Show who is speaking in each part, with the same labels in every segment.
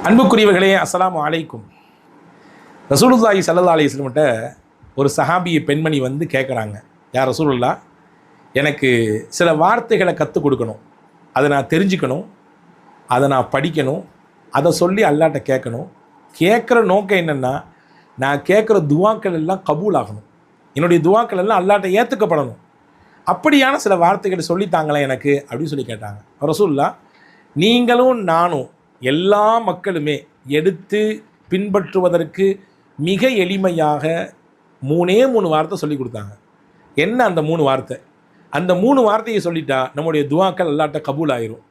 Speaker 1: அன்புக்குரியவர்களே, அஸ்ஸலாமு அலைக்கும். ரசூலுல்லாஹி ஸல்லல்லாஹு அலைஹி வஸல்லம் ஒரு சஹாபிய பெண்மணி வந்து கேட்குறாங்க, யார் ரசூலுல்லாஹ், எனக்கு சில வார்த்தைகளை கற்றுக் கொடுக்கணும், அதை நான் தெரிஞ்சுக்கணும், அதை நான் படிக்கணும், அதை சொல்லி அல்லாஹ்ட்ட கேட்கணும். கேட்குற நோக்கம் என்னென்னா, நான் கேட்குற துவாக்கள் எல்லாம் கபூல் ஆகணும், என்னுடைய துவாக்கள் எல்லாம் அல்லாஹ்ட்ட ஏற்றுக்கப்படணும். அப்படியான சில வார்த்தைகளை சொல்லித்தாங்களே எனக்கு அப்படின்னு சொல்லி கேட்டாங்க. ரசூலுல்லாஹ், நீங்களும் நானும் எல்லா மக்களுமே எடுத்து பின்பற்றுவதற்கு மிக எளிமையாக மூணே வார்த்தை சொல்லி கொடுத்தாங்க. என்ன அந்த 3 வார்த்தை? அந்த 3 வார்த்தையை சொல்லிட்டா நம்முடைய துவாக்கள் அல்லாஹ்ட்ட கபூல் ஆயிரும்.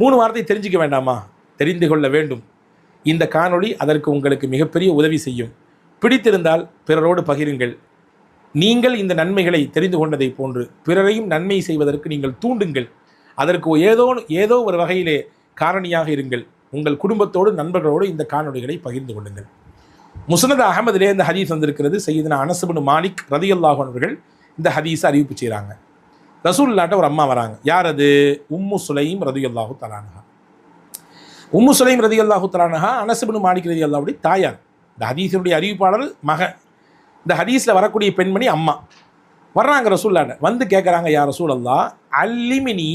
Speaker 1: 3 வார்த்தை தெரிஞ்சிக்க வேண்டாமா? தெரிந்து கொள்ள வேண்டும். இந்த காணொளி அதற்கு உங்களுக்கு மிகப்பெரிய உதவி செய்யும். பிடித்திருந்தால் பிறரோடு பகிருங்கள். நீங்கள் இந்த நன்மைகளை தெரிந்து கொண்டதை போன்று பிறரையும் நன்மை செய்வதற்கு நீங்கள் தூண்டுங்கள். அதற்கு ஏதோ ஒரு வகையிலே காரணியாக இருங்கள். உங்கள் குடும்பத்தோடு நண்பர்களோடு இந்த காணொளிகளை பகிர்ந்து கொள்ளுங்கள். முஸ்னத் அஹமதிலே இந்த ஹதீஸ் வந்திருக்கிறது. சையதுனா அனஸ் இப்னு மாலிக் ரலியல்லாஹு அன்ஹு அவர்கள் இந்த ஹதீஸை அறிவிப்பு செய்கிறாங்க. ரசூலுல்லாஹ்ட்ட ஒரு அம்மா வராங்க. யார் அது? உம்மு சுலைம் ரலியல்லாஹு தஆலா அன்ஹா. உம்மு சுலைம் ரலியல்லாஹு தஆலா அன்ஹா அனஸ் இப்னு மாலிக் ரலியல்லாஹுடைய தாயார். இந்த ஹதீஸினுடைய அறிவிப்பாளர் மகன். இந்த ஹதீஸில் வரக்கூடிய பெண்மணி அம்மா. வர்றாங்க ரசூலுல்லாஹ்ட்ட, வந்து கேட்குறாங்க, யா ரசூலல்லாஹ், அல்லிமினி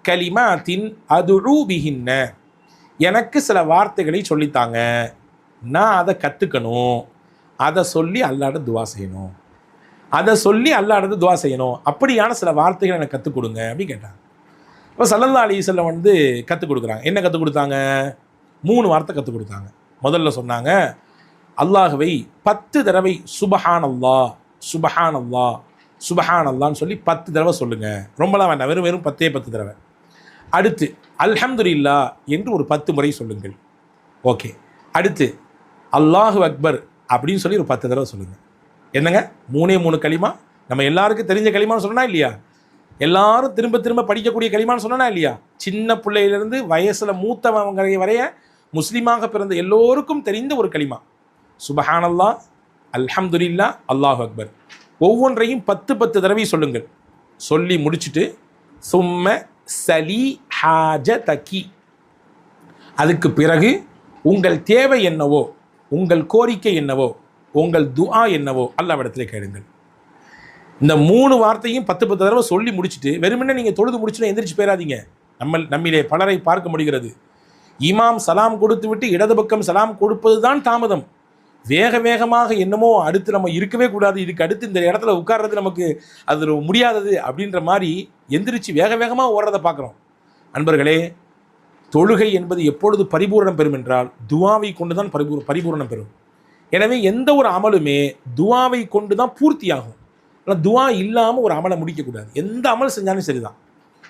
Speaker 1: கலிமாத்தின் அதுஉ பிஹின்ன, எனக்கு சில வார்த்தைகளை சொல்லித்தாங்க, நான் அதை கற்றுக்கணும், அதை சொல்லி அல்லாஹ்ட்ட துவா செய்யணும், அப்படியான சில வார்த்தைகளை எனக்கு கற்றுக் கொடுங்க அப்படின்னு கேட்டாங்க. இப்போ ஸல்லல்லாஹு அலைஹி வஸல்லம் வந்து கற்றுக் கொடுக்குறாங்க. என்ன கற்றுக் கொடுத்தாங்க? 3 வார்த்தை கற்றுக் கொடுத்தாங்க. முதல்ல சொன்னாங்க, அல்லாஹ்வை 10 தடவை சுபஹானல்லாஹ் சுபஹானல்லாஹ் சுபஹானல்லான்னு சொல்லி 10 தடவை சொல்லுங்கள். ரொம்பலாம் வேண்டாம், வெறும் 10 தடவை. அடுத்து அல்ஹம்துலில்லாஹ் என்று ஒரு 10 முறை சொல்லுங்கள். ஓகே. அடுத்து அல்லாஹு அக்பர் அப்படின்னு சொல்லி ஒரு 10 தடவை சொல்லுங்கள். என்னங்க, 3 களிமா, நம்ம எல்லாருக்கும் தெரிஞ்ச களிமான்னு சொன்னா இல்லையா? எல்லாரும் திரும்ப திரும்ப படிக்கக்கூடிய களிமான்னு சொன்னா இல்லையா? சின்ன பிள்ளையிலிருந்து வயசில் மூத்தவங்க வரைய முஸ்லீமாக பிறந்த எல்லோருக்கும் தெரிந்த ஒரு களிமா. சுபஹானல்லாஹ், அல்ஹம்துலில்லாஹ், அல்லாஹு அக்பர். ஒவ்வொன்றையும் 10 தடவை சொல்லுங்கள். சொல்லி முடிச்சுட்டு சும்ம சலி ஹாஜதகி, அதுக்கு பிறகு உங்கள் தேவை என்னவோ, உங்கள் கோரிக்கை என்னவோ, உங்கள் துஆ என்னவோ அல்லாஹ்விடத்திலே கேளுங்கள். இந்த 3 வார்த்தையும் 10 தடவை சொல்லி முடிச்சுட்டு வெறுமனே நீங்கள் தொழுது முடிச்சுட்டு எந்திரிச்சு போயிடாதீங்க. நம்மிலே பலரை பார்க்க முடிகிறது. இமாம் சலாம் கொடுத்து விட்டு இடது பக்கம் சலாம் கொடுப்பது தான் தாமதம். வேகமாக என்னமோ அடுத்து நம்ம இருக்கவே கூடாது, இதுக்கு அடுத்து இந்த இடத்துல உட்கார்றது நமக்கு அது முடியாதது அப்படின்ற மாதிரி எந்திரிச்சு வேகமாக ஓடுறதை பார்க்குறோம். அன்பர்களே, தொழுகை என்பது எப்பொழுது பரிபூரணம் பெறும் என்றால் துவாவை கொண்டு தான் பரிபூரணம் பெறும். எனவே எந்த ஒரு அமலுமே துவாவை கொண்டு தான் பூர்த்தியாகும். ஆனால் துவா இல்லாமல் ஒரு அமலை முடிக்கக்கூடாது. எந்த அமல் செஞ்சாலும் சரிதான்.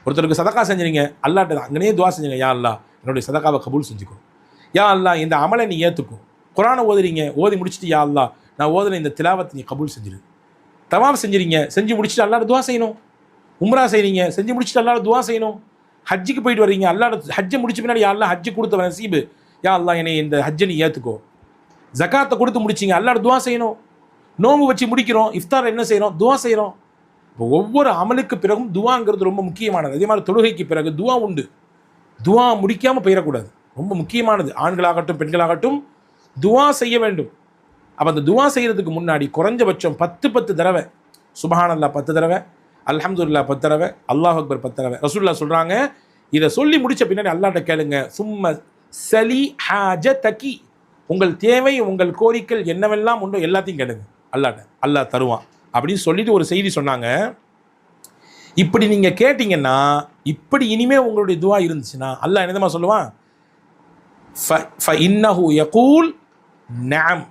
Speaker 1: ஒருத்தருக்கு சதக்கா செஞ்சுறீங்க, அல்லாஹ்ட்ட அங்கனே துவா செஞ்சுங்க, யா அல்லாஹ் என்னுடைய சதக்காவை கபூல் செஞ்சுக்கும், யா அல்லாஹ் இந்த அமலை நீ ஏற்றுக்கும். குரானை ஓதுறீங்க, ஓதி முடிச்சுட்டு யா அல்லாஹ் நான் ஓதுன இந்த திலாவத்தை நீ கபூல் செஞ்சிரு. தவாப் செஞ்சுறீங்க, செஞ்சு முடிச்சுட்டு அல்லாஹ்ட்ட துவா செய்யணும். உம்ரா செய்கிறீங்க, செஞ்சு முடிச்சுட்டு அல்லாஹ்ட்ட துவா செய்யணும். ஹஜ்ஜுக்கு போயிட்டு வர்றீங்க, அல்லாஹ்ட்ட ஹஜ்ஜை முடிச்ச பின்னாடி யா அல்லாஹ் ஹஜ்ஜு கொடுத்த நசீபு, யா அல்லாஹ் என்னை இந்த ஹஜ்ஜை நீ ஏற்றுக்கோ. ஜக்காத்தை கொடுத்து முடிச்சிங்க, அல்லாஹ்ட்ட துவா செய்யணும். நோம்பு வச்சு முடிக்கிறோம், இஃப்தார் என்ன செய்கிறோம்? துவா செய்கிறோம். இப்போ ஒவ்வொரு அமலுக்கு பிறகும் துவாங்கிறது ரொம்ப முக்கியமானது. அதே மாதிரி தொழுகைக்கு பிறகு துவா உண்டு. துவா முடிக்காமல் போயிடக்கூடாது, ரொம்ப முக்கியமானது. ஆண்களாகட்டும் பெண்களாகட்டும் துவா செய்ய வேண்டும். அப்போ அந்த துவா செய்கிறதுக்கு முன்னாடி குறைஞ்சபட்சம் 10 தடவை சுபஹானல்லாஹ் 10 தடவை, அல்ஹம்துலில்லாஹ் 10 தடவை, அல்லாஹ் அக்பர் 10 தடவை. ரசூலுல்லாஹ் சொல்கிறாங்க, இதை சொல்லி முடித்த பின்னாடி அல்லாஹ்ட்ட கேளுங்க, சும்ம சலி ஹாஜதகி, உங்கள் தேவை உங்கள் கோரிக்கை என்னவெல்லாம் உண்டோ எல்லாத்தையும் கேளுங்க அல்லாஹ்ட்ட, அல்லாஹ் தருவான் அப்படின்னு சொல்லிட்டு ஒரு செய்தி சொன்னாங்க. இப்படி நீங்கள் கேட்டிங்கன்னா, இப்படி இனிமேல் உங்களுடைய துவா இருந்துச்சுன்னா அல்லாஹ் என்னதமா சொல்லுவான்? ஃபஇன்னஹு யகூல் நஅம்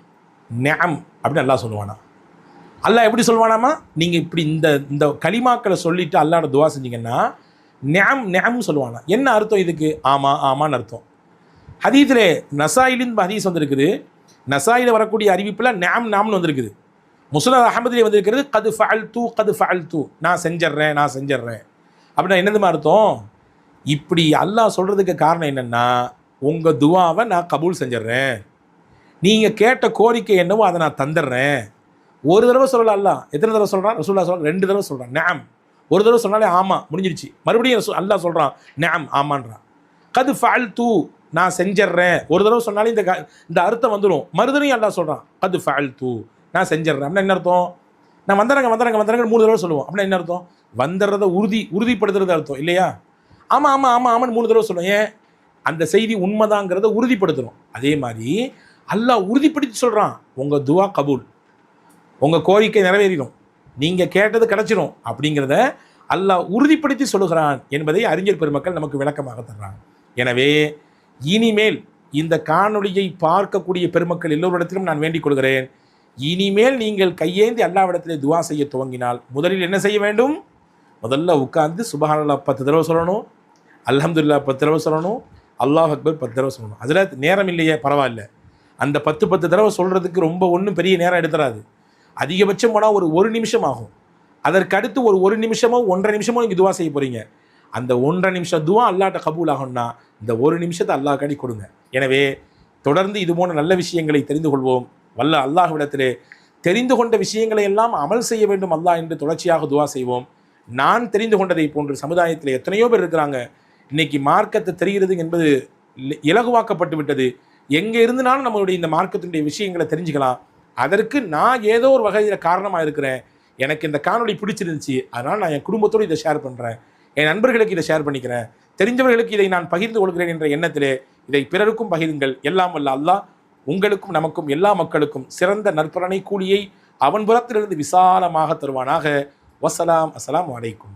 Speaker 1: நஅம் அப்படின்னு அல்லாஹ் சொல்லுவானா. அல்லாஹ் எப்படி சொல்லுவானாமா? நீங்கள் இப்படி இந்த கலிமாக்களை சொல்லிட்டு அல்லாஹ்ட்ட துவா செஞ்சீங்கன்னா நஅம் நஅம் சொல்லுவானா. என்ன அர்த்தம் இதுக்கு? ஆமான்னு அர்த்தம். ஹதீஸிலே நசாயிலின் ஹதீஸ் வந்திருக்குது. நசாயில வரக்கூடிய அறிவிப்பில் நாம்னு வந்திருக்குது. முஸ்னத் அஹமதிலே வந்திருக்கிறது கது ஃபஅல்து, நான் செஞ்சிட்றேன் அப்படின்னா என்னதுமா அர்த்தம்? இப்படி அல்லாஹ் சொல்கிறதுக்கு காரணம் என்னென்னா, உங்கள் துவாவை நான் கபூல் செஞ்சிட்றேன், நீங்கள் கேட்ட கோரிக்கை என்னவோ அதை நான் தந்துடுறேன். ஒரு தடவை சொல்லல அல்லாஹ். எத்தனை தடவை சொல்கிறான்? ரசூலுல்லாஹ் சொல்கிறான் 2 தடவை சொல்கிறான் நஅம். ஒரு தடவை சொன்னாலே ஆமாம் முடிஞ்சிடுச்சு. மறுபடியும் அல்லாஹ் சொல்கிறான் நஅம் ஆமான்றான். கது ஃபஅல்து நான் செஞ்சிட்றேன். ஒரு தடவை சொன்னாலும் இந்த அர்த்தம் வந்துடும். மறுதனையும் அல்லாஹ் சொல்கிறான், அது ஃபஅல் தூ, நான் செஞ்சிட்றேன். அப்படின்னா என்ன அர்த்தம்? நான் வந்துடுறேங்க 3 தடவை சொல்லுவோம். அப்படின்னா என்ன அர்த்தம்? வந்துடுறத உறுதிப்படுத்துறது அர்த்தம் இல்லையா? ஆமான்னு 3 தடவை சொல்லுவோம். ஏன்? அந்த செய்தி உண்மைதாங்கிறத உறுதிப்படுத்துகிறோம். அதே மாதிரி அல்லாஹ் உறுதிப்படுத்தி சொல்கிறான், உங்கள் துவா கபூல், உங்கள் கோரிக்கை நிறைவேறிடும், நீங்கள் கேட்டது கிடச்சிடும் அப்படிங்கிறத அல்லாஹ் உறுதிப்படுத்தி சொல்லுகிறான் என்பதை அறிஞர் பெருமக்கள் நமக்கு விளக்கமாக தர்றாங்க. எனவே இனிமேல் இந்த காணொளியை பார்க்கக்கூடிய பெருமக்கள் எல்லோரிடத்திலும் நான் வேண்டிக் கொள்கிறேன், இனிமேல் நீங்கள் கையேந்தி அல்லாஹ்விடத்திலே துவா செய்ய துவங்கினால் முதலில் என்ன செய்ய வேண்டும்? முதல்ல உட்கார்ந்து சுப்ஹானல்லாஹ் 10 தடவை சொல்லணும், அல்ஹம்துலில்லாஹ் 10 தடவை சொல்லணும், அல்லாஹ் அக்பர் 10 தடவை சொல்லணும். அதில் நேரம் இல்லையே, பரவாயில்ல, அந்த 10 தடவை சொல்கிறதுக்கு ரொம்ப ஒன்றும் பெரிய நேரம் எடுத்துறாது. அதிகபட்சம் போனால் ஒரு நிமிஷம் ஆகும். அதற்கு அடுத்து ஒரு நிமிஷமோ 1.5 நிமிஷமோ நீங்கள் துவா செய்ய போகிறீங்க. அந்த 1.5 நிமிஷம் துவா அல்லாஹ்ட்ட கபூல் ஆகும்னா இந்த 1 நிமிஷத்தை அல்லாஹ் காடி கொடுங்க. எனவே தொடர்ந்து இது போன்ற நல்ல விஷயங்களை தெரிந்து கொள்வோம். வல்ல அல்லாஹ்விடத்திலே தெரிந்து கொண்ட விஷயங்களை எல்லாம் அமல் செய்ய வேண்டும் அல்லாஹ் என்று தொடர்ச்சியாக துவா செய்வோம். நான் தெரிந்து கொண்டதை போன்று சமுதாயத்தில் எத்தனையோ பேர் இருக்கிறாங்க. இன்னைக்கு மார்க்கத்தை தெரிகிறது என்பது இலகுவாக்கப்பட்டு விட்டது. எங்கே இருந்துனாலும் நம்மளுடைய இந்த மார்க்கத்தினுடைய விஷயங்களை தெரிஞ்சுக்கலாம். அதற்கு நான் ஏதோ ஒரு வகையில் காரணமாக இருக்கிறேன். எனக்கு இந்த காணொளி பிடிச்சிருந்துச்சு, அதனால் நான் என் குடும்பத்தோடு இதை ஷேர் பண்ணுறேன், என் நண்பர்களுக்கு இதை ஷேர் பண்ணிக்கிறேன், தெரிஞ்சவர்களுக்கு இதை நான் பகிர்ந்து கொள்கிறேன் என்ற எண்ணத்திலே இதை பிறருக்கும் பகிருங்கள். எல்லாம் வல்ல அல்லாஹ் உங்களுக்கும் நமக்கும் எல்லா மக்களுக்கும் சிறந்த நற்பலனை கூலியை அவன் புறத்திலிருந்து விசாலமாக தருவானாக. வசலாம். அஸ்ஸலாமு அலைக்கும்.